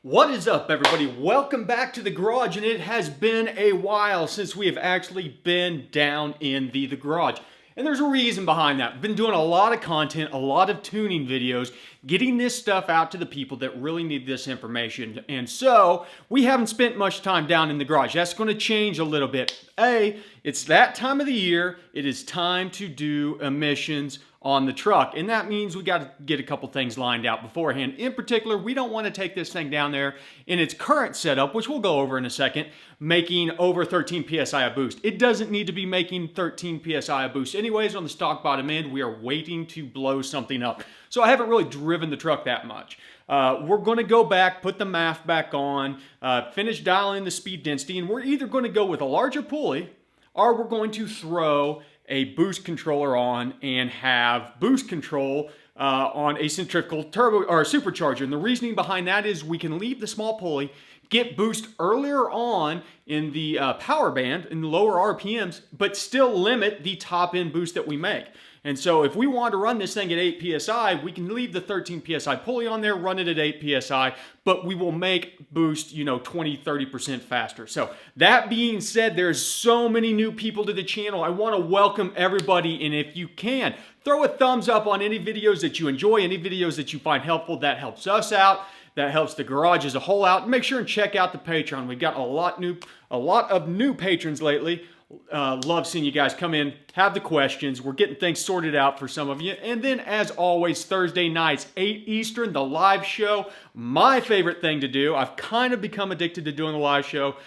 What is up, everybody? Welcome back to the garage, and it has been a while since we have actually been down in the garage. And there's a reason behind that. I've been doing a lot of content, a lot of tuning videos, getting this stuff out to the people that really need this information. And so, we haven't spent much time down in the garage. That's going to change a little bit. It's that time of the year. It is time to do emissions on the truck, and that means we got to get a couple things lined out beforehand. In particular, we don't want to take this thing down there in its current setup, which we'll go over in a second, making over 13 psi a boost. It doesn't need to be making 13 psi a boost anyways. On the stock bottom end, we are waiting to blow something up, so I haven't really driven the truck that much. We're going to go back, put the MAF back on, finish dialing the speed density, and we're either going to go with a larger pulley or we're going to throw a boost controller on and have boost control on a centrifugal turbo or supercharger. And the reasoning behind that is we can leave the small pulley, get boost earlier on in the power band in the lower RPMs, but still limit the top end boost that we make. And so if we want to run this thing at 8 psi, we can leave the 13 psi pulley on there, run it at 8 psi, but we will make boost, 20-30% faster. So that being said, there's so many new people to the channel. I want to welcome everybody, and if you can, throw a thumbs up on any videos that you enjoy, any videos that you find helpful. That helps us out. That helps the garage as a whole out. Make sure and check out the Patreon. We've got a lot of new patrons lately. Love seeing you guys come in, have the questions. We're getting things sorted out for some of you. And then, as always, Thursday nights, 8 Eastern, the live show. My favorite thing to do. I've kind of become addicted to doing the live show.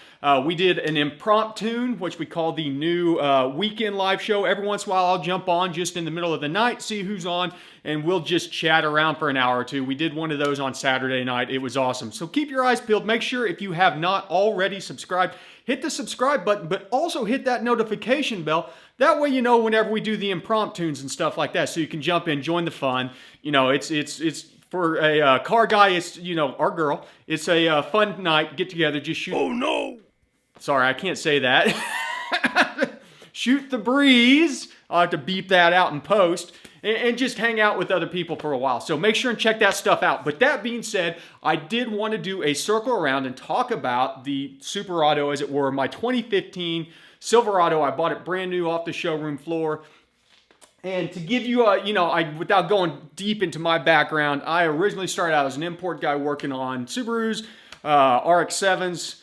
We did an impromptu, which we call the new weekend live show. Every once in a while, I'll jump on just in the middle of the night, see who's on, and we'll just chat around for an hour or two. We did one of those on Saturday night. It was awesome. So keep your eyes peeled. Make sure if you have not already subscribed, hit the subscribe button, but also hit that notification bell. That way you know whenever we do the impromptus and stuff like that, so you can jump in, join the fun. It's for a car guy, it's, our girl. It's a fun night, get together, just shoot. Oh no! Sorry, I can't say that. Shoot the breeze. I'll have to beep that out in post. And just hang out with other people for a while. So make sure and check that stuff out. But that being said, I did want to do a circle around and talk about the Superado, as it were, my 2015 Silverado. I bought it brand new off the showroom floor. And to give you without going deep into my background, I originally started out as an import guy working on Subarus, RX-7s,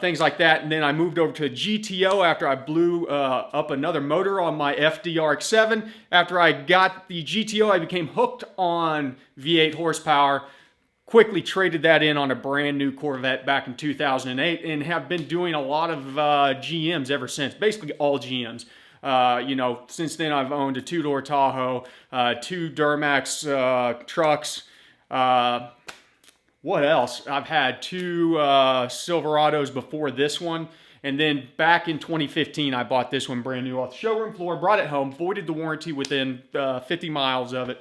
things like that. And then I moved over to a GTO after I blew up another motor on my FDRX7. After I got the GTO, I became hooked on V8 horsepower. Quickly traded that in on a brand new Corvette back in 2008 and have been doing a lot of GMs ever since. Basically all GMs. Since then I've owned a 2-door Tahoe, 2 Duramax trucks. What else? I've had 2 Silverados before this one. And then back in 2015, I bought this one brand new off the showroom floor, brought it home, voided the warranty within 50 miles of it.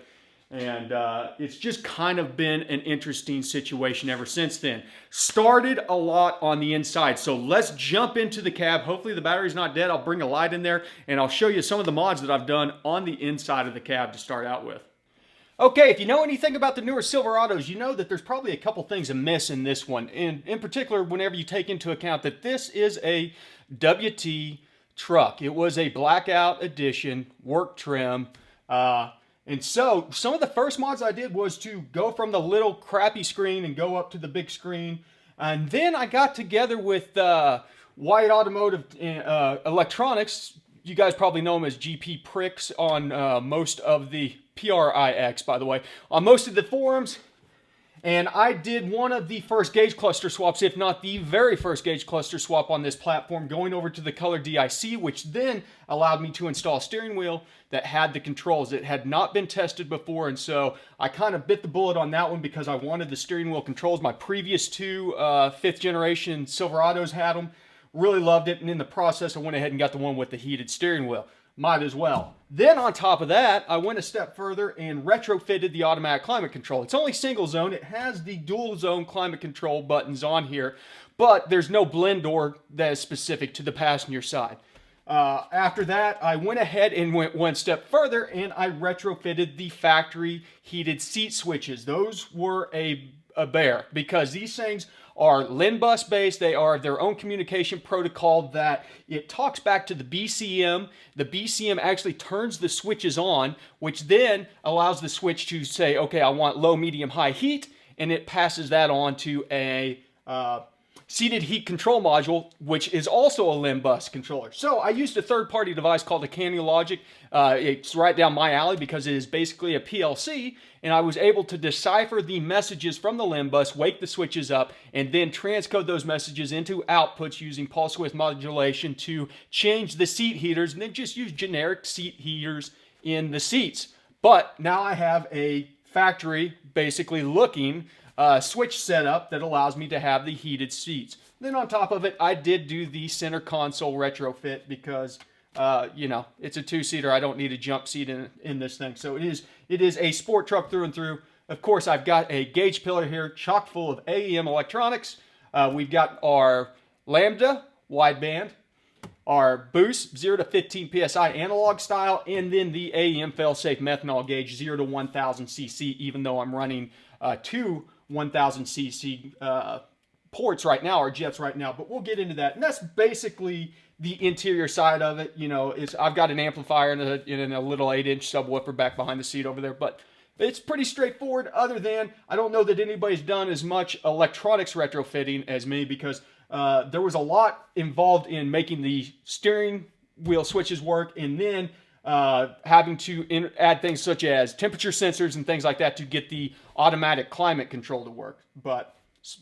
And it's just kind of been an interesting situation ever since then. Started a lot on the inside. So let's jump into the cab. Hopefully the battery's not dead. I'll bring a light in there and I'll show you some of the mods that I've done on the inside of the cab to start out with. Okay, if you know anything about the newer Silverados, you know that there's probably a couple things amiss in this one. And in particular, whenever you take into account that this is a WT truck. It was a blackout edition, work trim. And so some of the first mods I did was to go from the little crappy screen and go up to the big screen. And then I got together with White Automotive Electronics. You guys probably know them as GP Pricks on most of the PRIX, by the way, on most of the forums. And I did one of the first gauge cluster swaps, if not the very first gauge cluster swap on this platform, going over to the color DIC, which then allowed me to install a steering wheel that had the controls. It had not been tested before, and so I kind of bit the bullet on that one because I wanted the steering wheel controls. My previous 2 5th generation Silverados had them. Really loved it, and in the process, I went ahead and got the one with the heated steering wheel. Might as well. Then on top of that, I went a step further and retrofitted the automatic climate control. It's only single zone. It has the dual zone climate control buttons on here, but there's no blend door that is specific to the passenger side. After that, I went ahead and went one step further and I retrofitted the factory heated seat switches. Those were a bear, because these things are LIN bus based. They are their own communication protocol that it talks back to the BCM. The BCM actually turns the switches on, which then allows the switch to say, okay, I want low, medium, high heat, and it passes that on to a seated heat control module, which is also a LIN bus controller. So I used a third-party device called a CanuLogic. It's right down my alley because it is basically a PLC, and I was able to decipher the messages from the LIN bus, wake the switches up, and then transcode those messages into outputs using pulse width modulation to change the seat heaters, and then just use generic seat heaters in the seats. But now I have a factory basically looking switch setup that allows me to have the heated seats. Then on top of it, I did do the center console retrofit because, you know, it's a two-seater. I don't need a jump seat in this thing. So it is a sport truck through and through. Of course, I've got a gauge pillar here chock full of AEM electronics. We've got our Lambda wideband, our boost 0 to 15 psi analog style, and then the AEM fail-safe methanol gauge 0 to 1000 cc, even though I'm running two 1000 cc ports right now, or jets right now, but we'll get into that. And that's basically the interior side of it. You know, I've got an amplifier and a little 8-inch subwoofer back behind the seat over there, but it's pretty straightforward, other than I don't know that anybody's done as much electronics retrofitting as me, because there was a lot involved in making the steering wheel switches work, and then having to add things such as temperature sensors and things like that to get the automatic climate control to work. But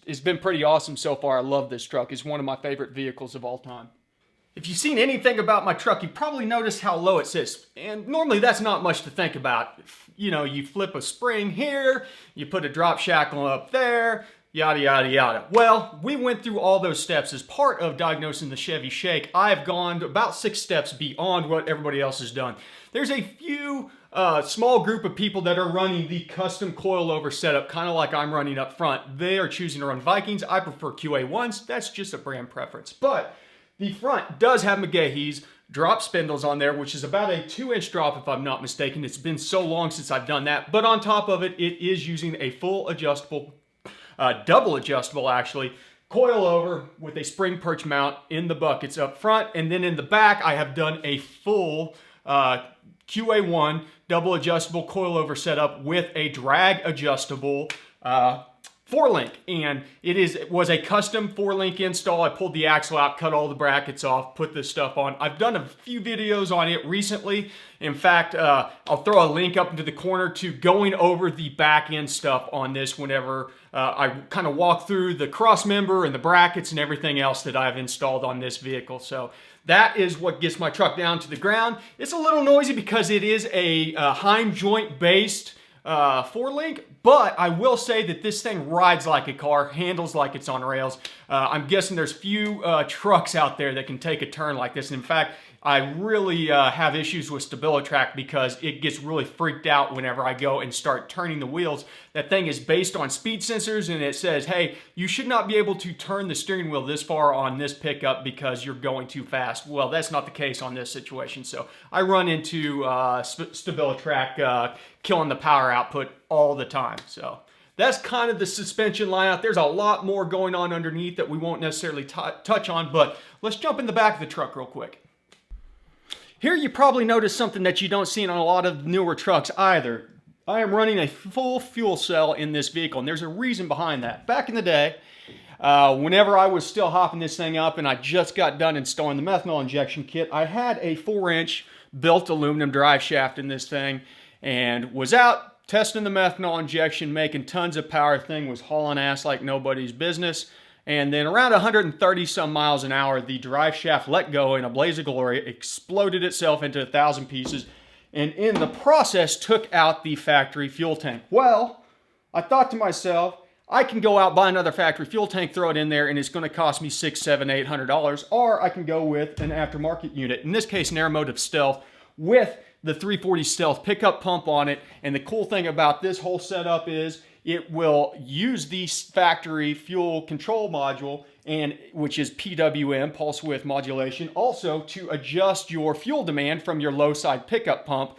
it's been pretty awesome so far. I love this truck. It's one of my favorite vehicles of all time. If you've seen anything about my truck, you probably noticed how low it sits. And normally that's not much to think about. You know, you flip a spring here, you put a drop shackle up there, yada, yada, yada. Well, we went through all those steps as part of diagnosing the Chevy Shake. I have gone about 6 steps beyond what everybody else has done. There's a few small group of people that are running the custom coilover setup, kind of like I'm running up front. They are choosing to run Vikings. I prefer QA1s. That's just a brand preference. But the front does have McGahee's drop spindles on there, which is about a 2-inch drop if I'm not mistaken. It's been so long since I've done that. But on top of it, it is using a full adjustable, double adjustable actually, coilover with a spring perch mount in the buckets up front. And then in the back, I have done a full QA1 double adjustable coilover setup with a drag adjustable 4-link, and it was a custom 4-link install. I pulled the axle out, cut all the brackets off, put this stuff on. I've done a few videos on it recently. In fact, I'll throw a link up into the corner to going over the back end stuff on this whenever I kind of walk through the cross member and the brackets and everything else that I've installed on this vehicle. So that is what gets my truck down to the ground. It's a little noisy because it is a Heim joint based 4-link, but I will say that this thing rides like a car, handles like it's on rails. I'm guessing there's few trucks out there that can take a turn like this. In fact, I really have issues with StabiliTrak because it gets really freaked out whenever I go and start turning the wheels. That thing is based on speed sensors, and it says, hey, you should not be able to turn the steering wheel this far on this pickup because you're going too fast. Well, that's not the case on this situation. So I run into StabiliTrak killing the power output all the time. So that's kind of the suspension layout. There's a lot more going on underneath that we won't necessarily touch on, but let's jump in the back of the truck real quick. Here you probably notice something that you don't see in a lot of newer trucks either. I am running a full fuel cell in this vehicle, and there's a reason behind that. Back in the day, whenever I was still hopping this thing up and I just got done installing the methanol injection kit, I had a 4-inch built aluminum drive shaft in this thing and was out testing the methanol injection, making tons of power. Thing was hauling ass like nobody's business. And then around 130 some miles an hour, the drive shaft let go in a blaze of glory, exploded itself into 1,000 pieces, and in the process took out the factory fuel tank. Well, I thought to myself, I can go out, buy another factory fuel tank, throw it in there, and it's going to cost me $600, $700, $800, or I can go with an aftermarket unit. In this case, an Aeromotive Stealth with the 340 Stealth pickup pump on it. And the cool thing about this whole setup is it will use the factory fuel control module, and which is PWM, pulse width modulation, also to adjust your fuel demand from your low side pickup pump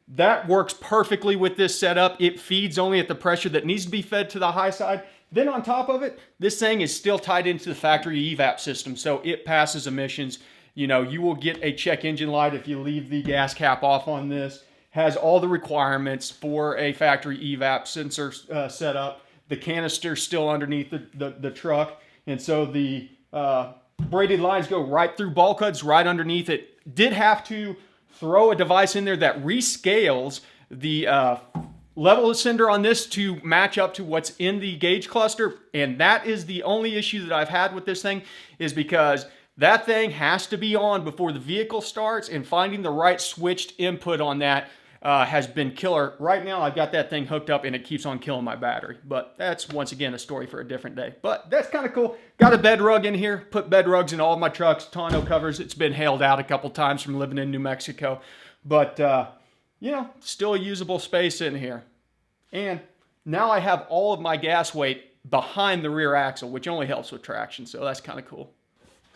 That works perfectly with this setup. It feeds only at the pressure that needs to be fed to the high side. Then on top of it, this thing is still tied into the factory evap system, so it passes emissions. You know, you will get a check engine light if you leave the gas cap off on this. Has all the requirements for a factory evap sensor setup. The canister still underneath the truck, and so the braided lines go right through bulkheads, right underneath it. Did have to throw a device in there that rescales the level ascender on this to match up to what's in the gauge cluster, and that is the only issue that I've had with this thing, is because that thing has to be on before the vehicle starts, and finding the right switched input on that has been killer. Right now I've got that thing hooked up and it keeps on killing my battery, but that's once again a story for a different day. But that's kind of cool. Got a bed rug in here, put bed rugs in all of my trucks, tonneau covers. It's been hailed out a couple times from living in New Mexico, but you know, still a usable space in here. And now I have all of my gas weight behind the rear axle, which only helps with traction, so that's kind of cool.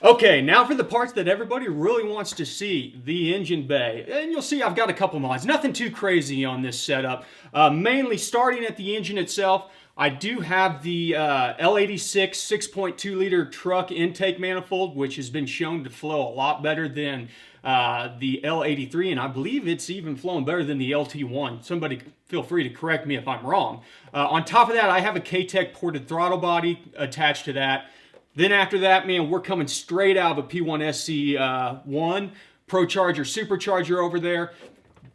Okay, now for the parts that everybody really wants to see, the engine bay. And you'll see I've got a couple mods. Nothing too crazy on this setup. Mainly starting at the engine itself, I do have the L86 6.2 liter truck intake manifold, which has been shown to flow a lot better than the L83, and I believe it's even flowing better than the LT1. Somebody feel free to correct me if I'm wrong. On top of that, I have a K-Tech ported throttle body attached to that. Then after that, man, we're coming straight out of a P1SC1 ProCharger supercharger over there.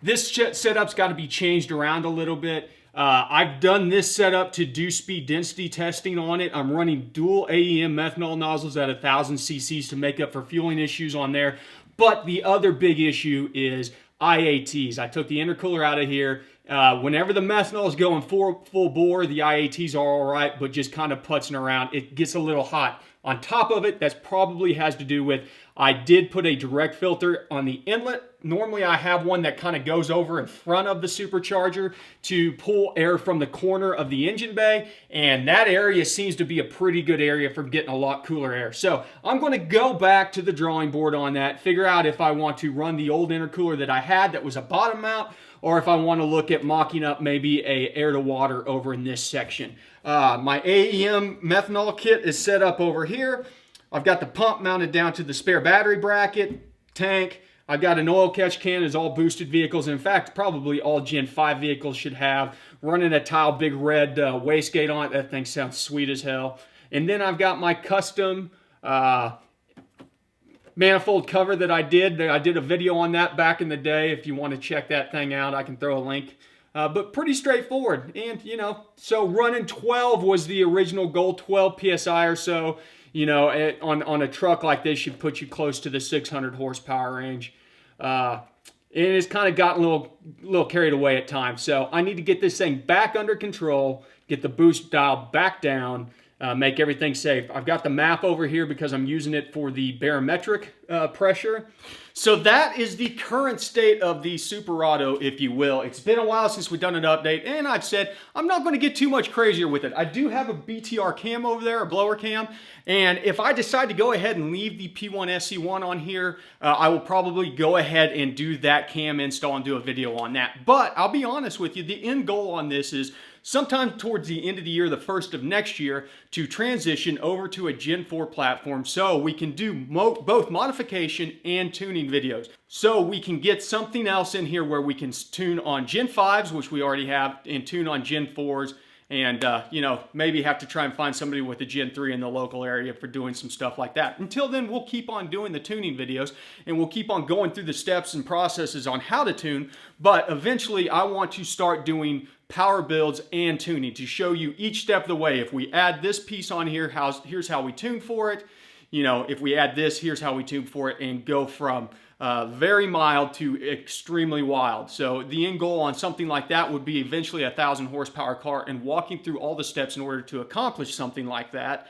This setup's got to be changed around a little bit. I've done this setup to do speed density testing on it. I'm running dual AEM methanol nozzles at 1,000 cc's to make up for fueling issues on there. But the other big issue is IATs. I took the intercooler out of here. Whenever the methanol is going full bore, the IATs are all right, but just kind of putzing around, it gets a little hot. On top of it, that probably has to do with, I did put a direct filter on the inlet. Normally I have one that kind of goes over in front of the supercharger to pull air from the corner of the engine bay, and that area seems to be a pretty good area for getting a lot cooler air. So I'm going to go back to the drawing board on that, figure out if I want to run the old intercooler that I had that was a bottom mount, or if I want to look at mocking up maybe a air to water over in this section. My AEM methanol kit is set up over here. I've got the pump mounted down to the spare battery bracket, tank. I've got an oil catch can, as all boosted vehicles, in fact, probably all Gen 5 vehicles should have. Running a Tile big red wastegate on it. That thing sounds sweet as hell. And then I've got my custom manifold cover that I did. I did a video on that back in the day. If you want to check that thing out, I can throw a link. But pretty straightforward. And, you know, so running 12 was the original goal, 12 PSI or so. You know, on a truck like this should put you close to the 600 horsepower range. And it's kind of gotten a little carried away at times. So I need to get this thing back under control, get the boost dial back down, make everything safe. I've got the map over here because I'm using it for the barometric pressure. So that is the current state of the Superado, if you will. It's been a while since we've done an update, and I've said I'm not going to get too much crazier with it. I do have a BTR cam over there, a blower cam, and if I decide to go ahead and leave the P1SC1 on here, I will probably go ahead and do that cam install and do a video on that. But I'll be honest with you, the end goal on this is sometime towards the end of the year, the first of next year, to transition over to a Gen 4 platform so we can do both modification and tuning videos. So we can get something else in here where we can tune on Gen 5s, which we already have, and tune on Gen 4s, and you know, maybe have to try and find somebody with a Gen 3 in the local area for doing some stuff like that. Until then, we'll keep on doing the tuning videos, and we'll keep on going through the steps and processes on how to tune, but eventually I want to start doing power builds and tuning to show you each step of the way. If we add this piece on here, here's how we tune for it. You know, if we add this, here's how we tune for it, and go from very mild to extremely wild. So the end goal on something like that would be eventually a 1,000 horsepower car, and walking through all the steps in order to accomplish something like that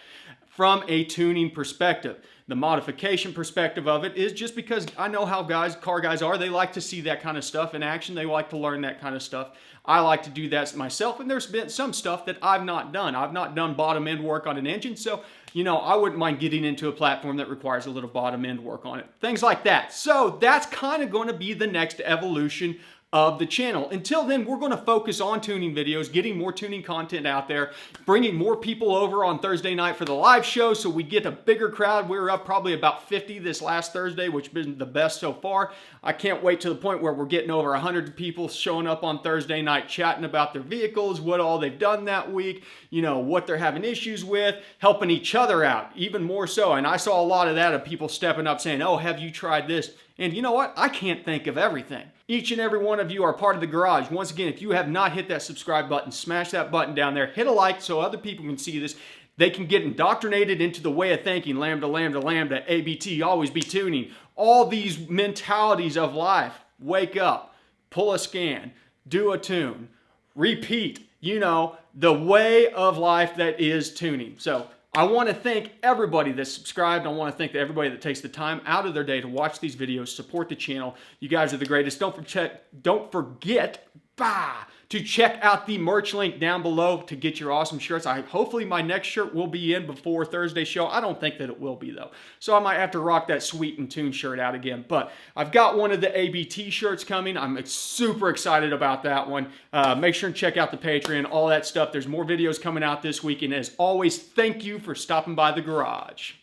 from a tuning perspective. The modification perspective of it is just because I know how car guys are. They like to see that kind of stuff in action. They like to learn that kind of stuff. I like to do that myself, and there's been some stuff that I've not done. I've not done bottom end work on an engine, so you know, I wouldn't mind getting into a platform that requires a little bottom end work on it. Things like that. So that's kind of going to be the next evolution of the channel. Until then, we're going to focus on tuning videos, getting more tuning content out there, bringing more people over on Thursday night for the live show so we get a bigger crowd. We were up probably about 50 this last Thursday, which has been the best so far. I can't wait to the point where we're getting over 100 people showing up on Thursday night chatting about their vehicles, what all they've done that week, you know, what they're having issues with, helping each other out, even more so. And I saw a lot of that of people stepping up saying, oh, have you tried this? And you know what? I can't think of everything. Each and every one of you are part of the garage. Once again, if you have not hit that subscribe button, smash that button down there. Hit a like so other people can see this. They can get indoctrinated into the way of thinking. Lambda, lambda, lambda, ABT, always be tuning. All these mentalities of life. Wake up, pull a scan, do a tune, repeat. You know, the way of life that is tuning. So I want to thank everybody that's subscribed. I want to thank everybody that takes the time out of their day to watch these videos, support the channel. You guys are the greatest. Don't forget to check out the merch link down below to get your awesome shirts. Hopefully my next shirt will be in before Thursday's show. I don't think that it will be though. So I might have to rock that Sweet and Tune shirt out again. But I've got one of the ABT shirts coming. I'm super excited about that one. Make sure and check out the Patreon, all that stuff. There's more videos coming out this week. And as always, thank you for stopping by the garage.